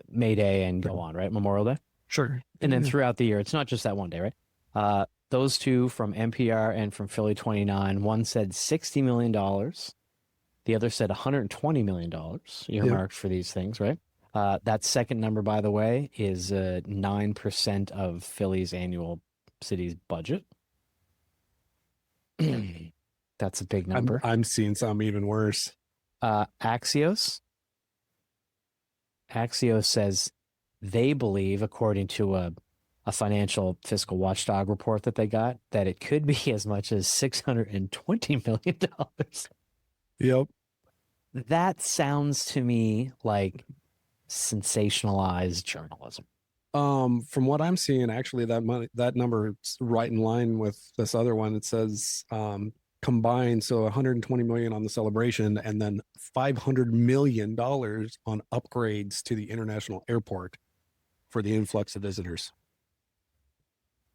May Day and go on, right? Memorial Day. Sure. And then throughout the year, it's not just that one day, right? Those two from NPR and from Philly 29, one said $60 million. The other said $120 million earmarked for these things, right? That second number, by the way, is 9% of Philly's annual city's budget. That's a big number. I'm seeing some even worse. Axios says they believe, according to a financial fiscal watchdog report that they got, that it could be as much as $620 million. Yep. That sounds to me like sensationalized journalism. From what I'm seeing, actually, that number is right in line with this other one. It says combined, so 120 million on the celebration, and then $500 million on upgrades to the international airport for the influx of visitors.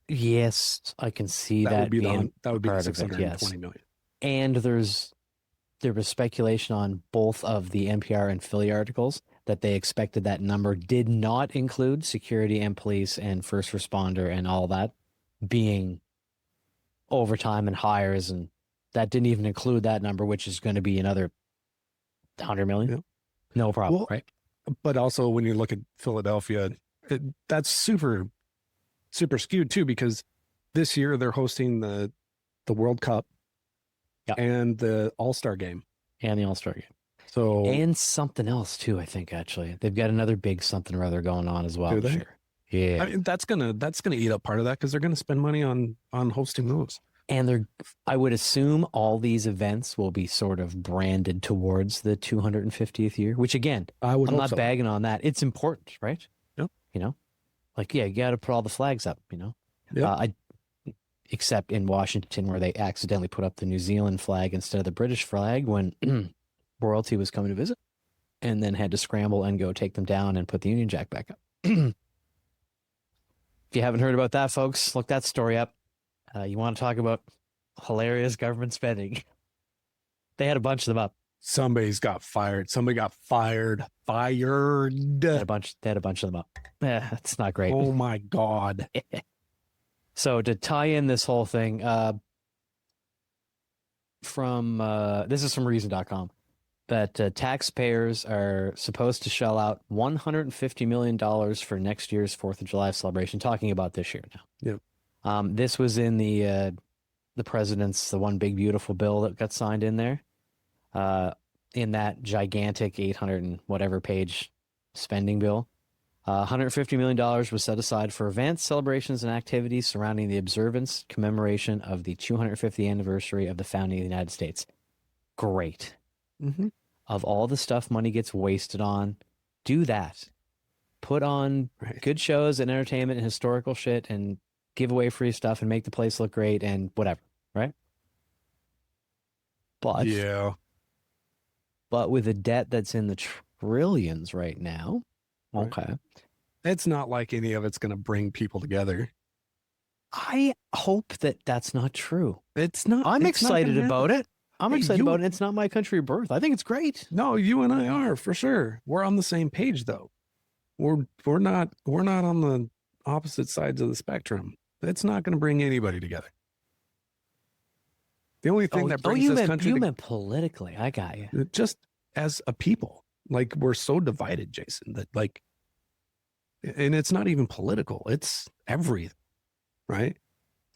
Yes, I can see that. Would be being that would be the part of it, 620 yes. million. And there was speculation on both of the NPR and Philly articles that they expected that number did not include security and police and first responder and all that being overtime and hires, and that didn't even include that number, which is going to be another 100 million. Yeah. No problem, Well, right? But also when you look at Philadelphia, that's super skewed too, because this year they're hosting the World Cup and the All-Star game. And the All-Star game. So And something else too, I think, actually. They've got another big something or other going on as well. Do they? Sure. Yeah. I mean, that's gonna eat up part of that because they're gonna spend money on hosting those. And I would assume all these events will be sort of branded towards the 250th year, which again, I'm not bagging on that. It's important, right? Yep. You know, like, yeah, you got to put all the flags up, you know, except in Washington where they accidentally put up the New Zealand flag instead of the British flag when royalty was coming to visit, and then had to scramble and go take them down and put the Union Jack back up. If you haven't heard about that, folks, look that story up. You want to talk about hilarious government spending? They had a bunch of them up. Somebody's got fired. Somebody got fired. Fired. They had a bunch of them up. It's not great. Oh my God. So to tie in this whole thing, this is from Reason.com, that taxpayers are supposed to shell out $150 million for next year's 4th of July celebration, talking about this year now. Yeah. This was in the president's, the one big beautiful bill that got signed in there. In that gigantic 800 and whatever page spending bill. $150 million was set aside for events, celebrations, and activities surrounding the observance, commemoration of the 250th anniversary of the founding of the United States. Great. Mm-hmm. Of all the stuff money gets wasted on, do that. Put on good shows and entertainment and historical shit and give away free stuff and make the place look great and whatever, right? But yeah. But with a debt that's in the trillions right now, okay. It's not like any of it's going to bring people together. I hope that that's not true. It's not. I'm excited about it. I'm excited about it. It's not my country of birth. I think it's great. No, you and I are for sure. We're on the same page though. We're not on the opposite sides of the spectrum. It's not going to bring anybody together. The only thing that brings this country you meant politically. I got you. Just as a people, like we're so divided, Jason, that like, and it's not even political. It's everything, right?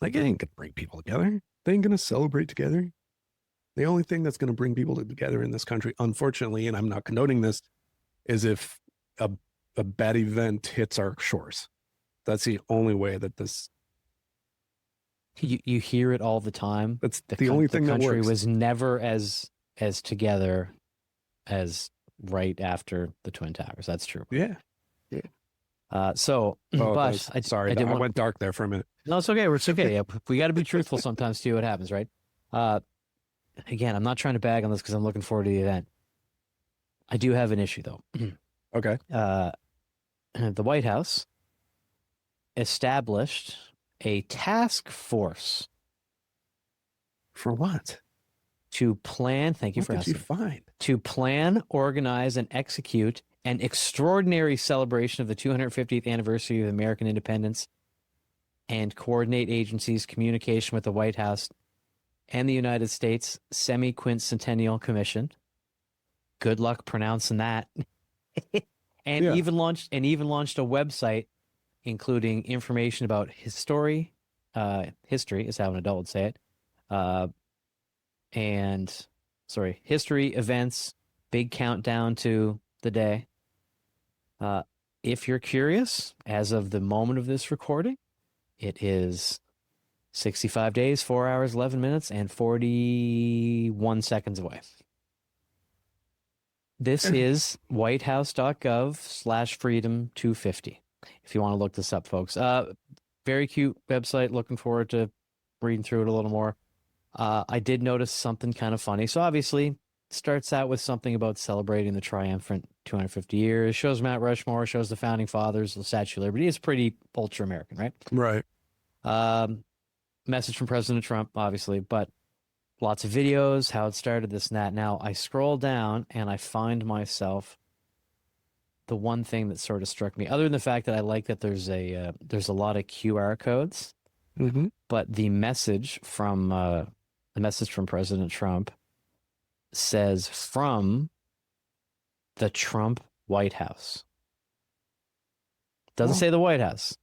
Like it ain't going to bring people together. They ain't going to celebrate together. The only thing that's going to bring people together in this country, unfortunately, and I'm not condoning this, is if a bad event hits our shores. That's the only way that this. You hear it all the time. That's the only thing that works. The country was never as together as right after the Twin Towers. That's true. Yeah. Sorry, I went dark there for a minute. No, it's okay. It's okay. Yeah, we got to be truthful sometimes. See what happens, right? Again, I'm not trying to bag on this because I'm looking forward to the event. I do have an issue though. Okay. The White House established a task force. For what? To plan. Thank you for asking. What did you find? To plan, organize, and execute an extraordinary celebration of the 250th anniversary of American independence, and coordinate agencies' communication with the White House and the United States Semi-Quincentennial Commission. Good luck pronouncing that. Even launched a website including information about history is how an adult would say it. History, events, big countdown to the day. If you're curious, as of the moment of this recording, it is 65 days, 4 hours, 11 minutes, and 41 seconds away. This is whitehouse.gov/freedom250. If you want to look this up, folks. Very cute website. Looking forward to reading through it a little more. I did notice something kind of funny. So obviously, it starts out with something about celebrating the triumphant 250 years. Shows Mount Rushmore, shows the Founding Fathers, the Statue of Liberty. It's pretty ultra-American, right? Right. Message from President Trump, obviously, but lots of videos, how it started, this and that. Now, I scroll down and I find myself the one thing that sort of struck me, other than the fact that I like that there's a lot of QR codes, but the message from President Trump says from the Trump White House. Doesn't say the White House.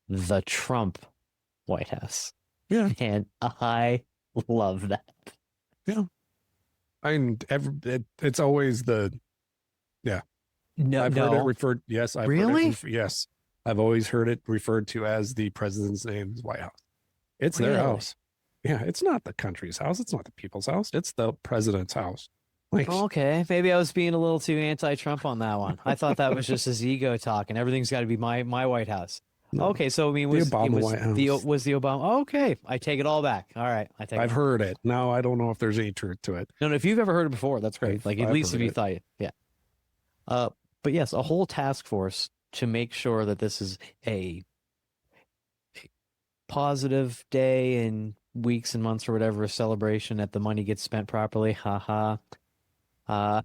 The Trump White House. Yeah. And I love that. Yeah. It's always the, yeah. I've heard it referred. Yes. Yes. I've always heard it referred to as the president's name is White House. It's their house. Yeah. It's not the country's house. It's not the people's house. It's the president's house. Like, okay. Maybe I was being a little too anti-Trump on that one. I thought that was just his ego talking. Everything's got to be my White House. No. Okay, so I mean, was the Obama? Oh, okay, I take it all back. All right, I've heard it. Now I don't know if there's any truth to it. No, if you've ever heard it before, that's great. At least if you thought, yeah. But yes, a whole task force to make sure that this is a positive day in weeks and months or whatever, a celebration that the money gets spent properly. Haha. Uh,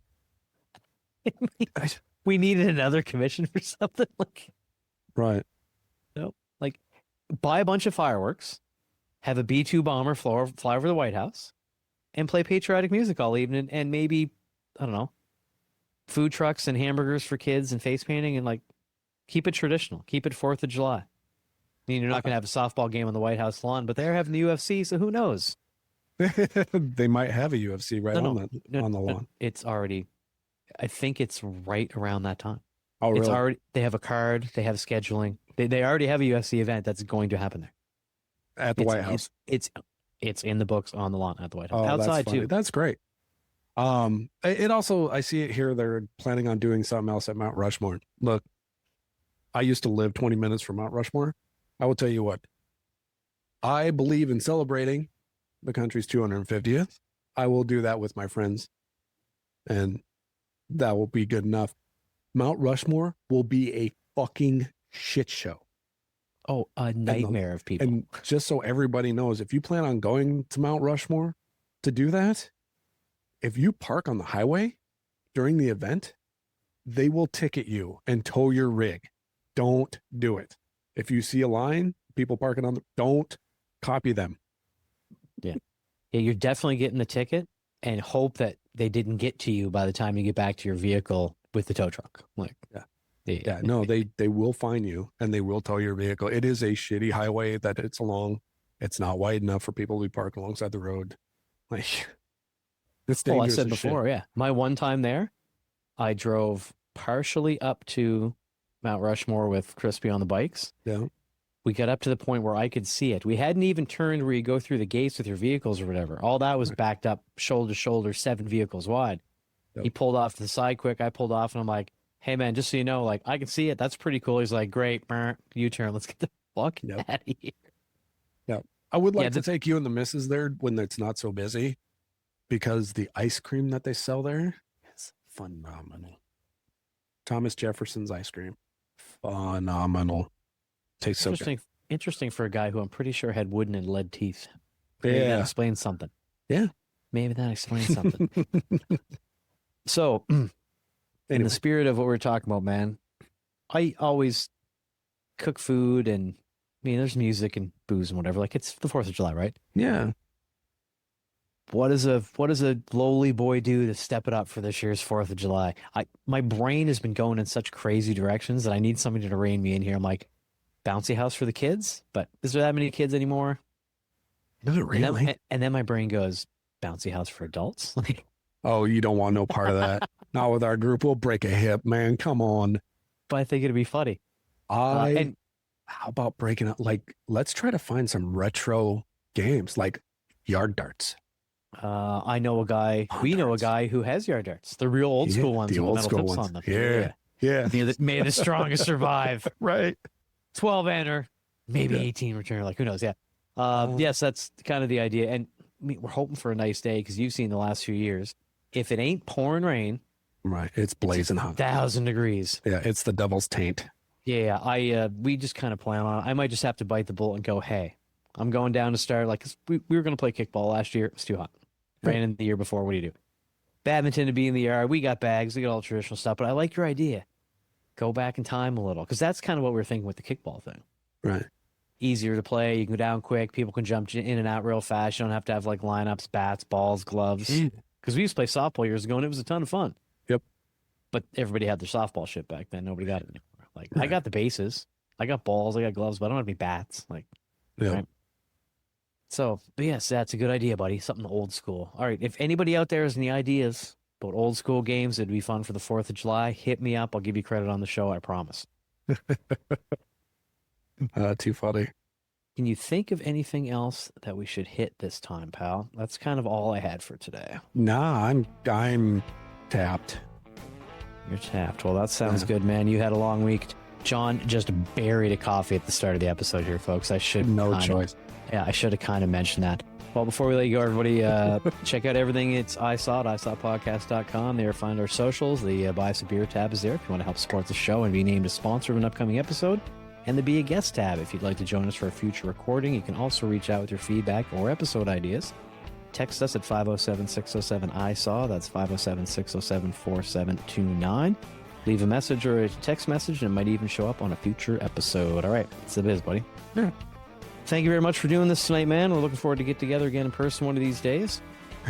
we needed another commission for something like, Right. no, like buy a bunch of fireworks, have a B-2 bomber fly over the White House, and play patriotic music all evening, and maybe, I don't know, food trucks and hamburgers for kids and face painting, and like keep it traditional. Keep it 4th of July. I mean, you're not going to have a softball game on the White House lawn, but they're having the UFC, so who knows? They might have a UFC right on the lawn. It's already, I think it's right around that time. Oh, really? It's already, they have a card, they have scheduling. They already have a UFC event that's going to happen there. At the White House. It's in the books on the lawn at the White House. Oh, outside that's funny. too. That's great. It also, I see it here. They're planning on doing something else at Mount Rushmore. Look, I used to live 20 minutes from Mount Rushmore. I will tell you what, I believe in celebrating the country's 250th. I will do that with my friends, and that will be good enough. Mount Rushmore will be a fucking shit show. Oh, a nightmare of people. And just so everybody knows, if you plan on going to Mount Rushmore to do that, if you park on the highway during the event, they will ticket you and tow your rig. Don't do it. If you see a line, people parking don't copy them. Yeah, you're definitely getting the ticket, and hope that they didn't get to you by the time you get back to your vehicle with the tow truck. Like, no, they will find you and they will tow your vehicle. It is a shitty highway that it's along. It's not wide enough for people to be parked alongside the road. Like, it's dangerous. I said before, yeah. My one time there, I drove partially up to Mount Rushmore with Crispy on the bikes. Yeah. We got up to the point where I could see it. We hadn't even turned where you go through the gates with your vehicles or whatever. All that was backed up shoulder to shoulder, 7 vehicles wide. Yep. He pulled off to the side quick. I pulled off, and I'm like, hey, man, just so you know, like, I can see it. That's pretty cool. He's like, great. U-turn. Let's get the fuck out of here. Yeah. I would like to take you and the missus there when it's not so busy, because the ice cream that they sell there is phenomenal. Thomas Jefferson's ice cream. Phenomenal. Tastes so good. Interesting for a guy who I'm pretty sure had wooden and lead teeth. Maybe that explains something. Yeah. Maybe that explains something. So, in the spirit of what we're talking about, man, I always cook food, and I mean, there's music and booze and whatever. Like, it's the 4th of July, right? Yeah. What does a lowly boy do to step it up for this year's 4th of July? My brain has been going in such crazy directions that I need somebody to rein me in here. I'm like, bouncy house for the kids, but is there that many kids anymore? Is it really? And then my brain goes, bouncy house for adults? Oh, you don't want no part of that. Not with our group. We'll break a hip, man. Come on. But I think it'd be funny. How about breaking up? Like, let's try to find some retro games, like yard darts. I know a guy. We know a guy who has yard darts. The real old school ones. The with old metal school tips ones. On them. Yeah. May the strongest survive. Right. 12 enter, maybe 18 return. Like, who knows? Yeah. Yes, that's kind of the idea. And I mean, we're hoping for a nice day, because you've seen the last few years. If it ain't pouring rain, right, it's blazing hot. 1,000 degrees. Yeah, it's the devil's taint. Yeah. We just kind of plan on it. I might just have to bite the bullet and go, hey, I'm going down to start. Like, 'cause we were going to play kickball last year. It was too hot. Ran in the year before. What do you do? Badminton to be in the yard. We got bags. We got all the traditional stuff. But I like your idea. Go back in time a little, because that's kind of what we were thinking with the kickball thing. Right. Easier to play. You can go down quick. People can jump in and out real fast. You don't have to have like lineups, bats, balls, gloves. Because we used to play softball years ago, and it was a ton of fun. Yep. But everybody had their softball shit back then. Nobody got it anymore. Like, right. I got the bases. I got balls. I got gloves, but I don't have any bats. Like, yeah. Right? So, but yes, that's a good idea, buddy. Something old school. All right. If anybody out there has any ideas about old school games that'd be fun for the 4th of July, hit me up. I'll give you credit on the show. I promise. Too funny. Can you think of anything else that we should hit this time, pal? That's kind of all I had for today. Nah, I'm tapped. You're tapped. Well, that sounds good, man. You had a long week. John just buried a coffee at the start of the episode here, folks. I should I should have kind of mentioned that. Well, before we let you go, everybody, check out everything. It's isawpodcast.com. There, find our socials. The Buy Us a Beer tab is there if you want to help support the show and be named a sponsor of an upcoming episode. and the Be a Guest tab if you'd like to join us for a future recording. You can also reach out with your feedback or episode ideas. Text us at 507-607-ISAW. That's 507-607-4729. Leave a message or a text message, and it might even show up on a future episode. All right, it's the biz, buddy. Yeah. Thank you very much for doing this tonight, man. We're looking forward to get together again in person one of these days.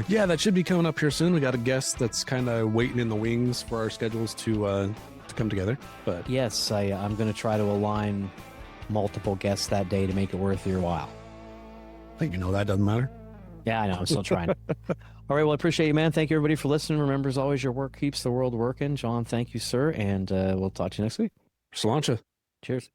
Yeah, that should be coming up here soon. We got a guest that's kind of waiting in the wings for our schedules to come together. But yes, I'm going to try to align multiple guests that day to make it worth your while. I think that doesn't matter. Yeah, I know. I'm still trying. All right. Well, I appreciate you, man. Thank you, everybody, for listening. Remember, as always, your work keeps the world working. John, thank you, sir. And we'll talk to you next week. Sláinte. Cheers.